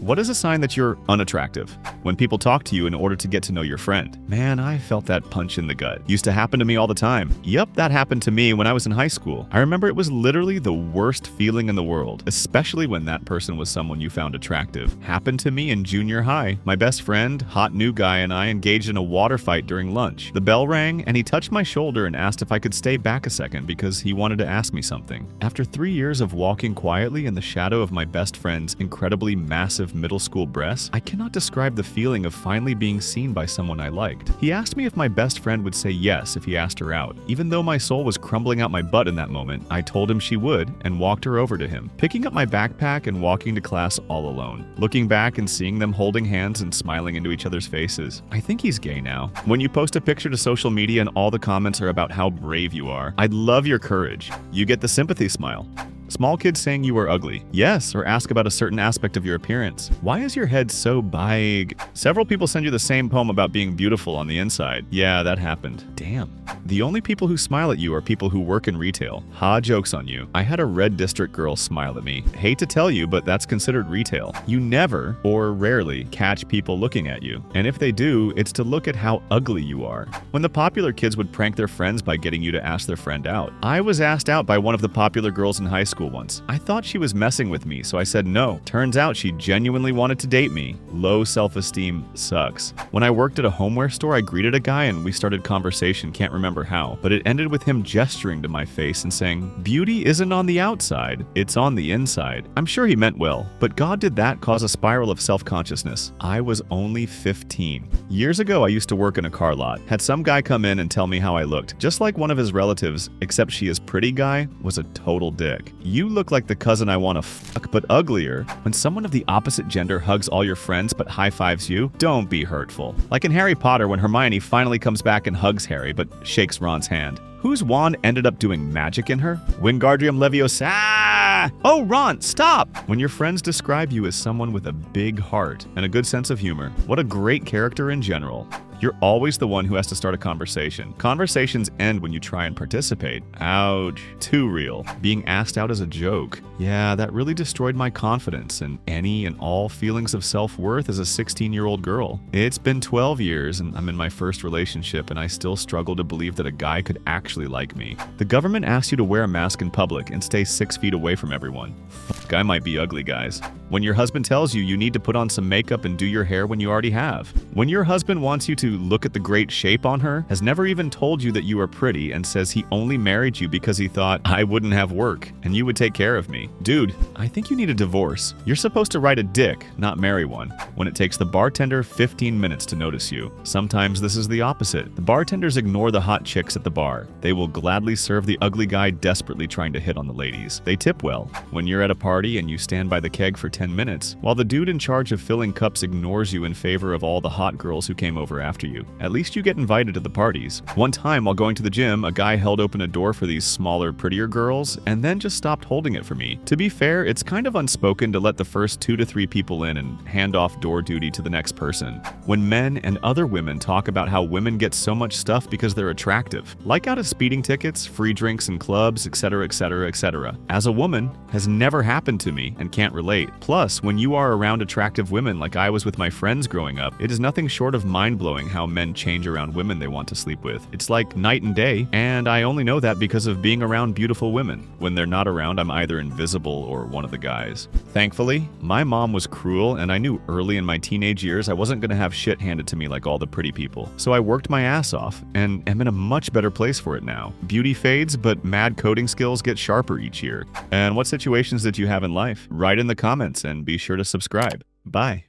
What is a sign that you're unattractive? When people talk to you in order to get to know your friend. Man, I felt that punch in the gut. Used to happen to me all the time. Yep, that happened to me when I was in high school. I remember it was literally the worst feeling in the world, especially when that person was someone you found attractive. Happened to me in junior high. My best friend, hot new guy, and I engaged in a water fight during lunch. The bell rang, and he touched my shoulder and asked if I could stay back a second because he wanted to ask me something. After 3 years of walking quietly in the shadow of my best friend's incredibly massive middle school breasts, I cannot describe the feeling of finally being seen by someone I liked. He asked me if my best friend would say yes if he asked her out. Even though my soul was crumbling out my butt in that moment, I told him she would and walked her over to him, picking up my backpack and walking to class all alone. Looking back and seeing them holding hands and smiling into each other's faces. I think he's gay now. When you post a picture to social media and all the comments are about how brave you are, I'd love your courage. You get the sympathy smile. Small kids saying you are ugly. Yes, or ask about a certain aspect of your appearance. Why is your head so big? Several people send you the same poem about being beautiful on the inside. Yeah, that happened. Damn. The only people who smile at you are people who work in retail. Ha, joke's on you. I had a red district girl smile at me. Hate to tell you, but that's considered retail. You never, or rarely, catch people looking at you. And if they do, it's to look at how ugly you are. When the popular kids would prank their friends by getting you to ask their friend out. I was asked out by one of the popular girls in high school once. I thought she was messing with me, so I said no. Turns out she genuinely wanted to date me. Low self-esteem sucks. When I worked at a homeware store, I greeted a guy and we started conversation, can't remember how, but it ended with him gesturing to my face and saying, "Beauty isn't on the outside, it's on the inside." I'm sure he meant well, but God did that cause a spiral of self-consciousness. I was only 15. Years ago, I used to work in a car lot. Had some guy come in and tell me how I looked, just like one of his relatives, except she is pretty guy was a total dick. You look like the cousin I want to fuck, but uglier. When someone of the opposite gender hugs all your friends but high-fives you, don't be hurtful. Like in Harry Potter when Hermione finally comes back and hugs Harry but shakes Ron's hand. Whose wand ended up doing magic in her? Wingardium Leviosa. Ah! Oh, Ron, stop! When your friends describe you as someone with a big heart and a good sense of humor, what a great character in general. You're always the one who has to start a conversation. Conversations end when you try and participate. Ouch. Too real. Being asked out as a joke. Yeah, that really destroyed my confidence and any and all feelings of self-worth as a 16-year-old girl. It's been 12 years and I'm in my first relationship and I still struggle to believe that a guy could actually like me. The government asks you to wear a mask in public and stay 6 feet away from everyone. Fuck, I might be ugly, guys. When your husband tells you need to put on some makeup and do your hair when you already have. When your husband wants you to look at the great shape on her, has never even told you that you are pretty, and says he only married you because he thought I wouldn't have work and you would take care of me. Dude, I think you need a divorce. You're supposed to write a dick, not marry one. When it takes the bartender 15 minutes to notice you. Sometimes this is the opposite. The bartenders ignore the hot chicks at the bar. They will gladly serve the ugly guy desperately trying to hit on the ladies. They tip well. When you're at a party and you stand by the keg for 10 minutes, while the dude in charge of filling cups ignores you in favor of all the hot girls who came over after you. At least you get invited to the parties. One time while going to the gym, a guy held open a door for these smaller, prettier girls, and then just stopped holding it for me. To be fair, it's kind of unspoken to let the first 2 to 3 people in and hand off door duty to the next person. When men and other women talk about how women get so much stuff because they're attractive, like out of speeding tickets, free drinks in clubs, etc., etc., etc. As a woman, has never happened to me and can't relate. Plus, when you are around attractive women like I was with my friends growing up, it is nothing short of mind-blowing how men change around women they want to sleep with. It's like night and day, and I only know that because of being around beautiful women. When they're not around, I'm either invisible or one of the guys. Thankfully, my mom was cruel, and I knew early in my teenage years I wasn't gonna have shit handed to me like all the pretty people. So I worked my ass off, and am in a much better place for it now. Beauty fades, but mad coding skills get sharper each year. And what situations did you have in life? Write in the comments and be sure to subscribe. Bye.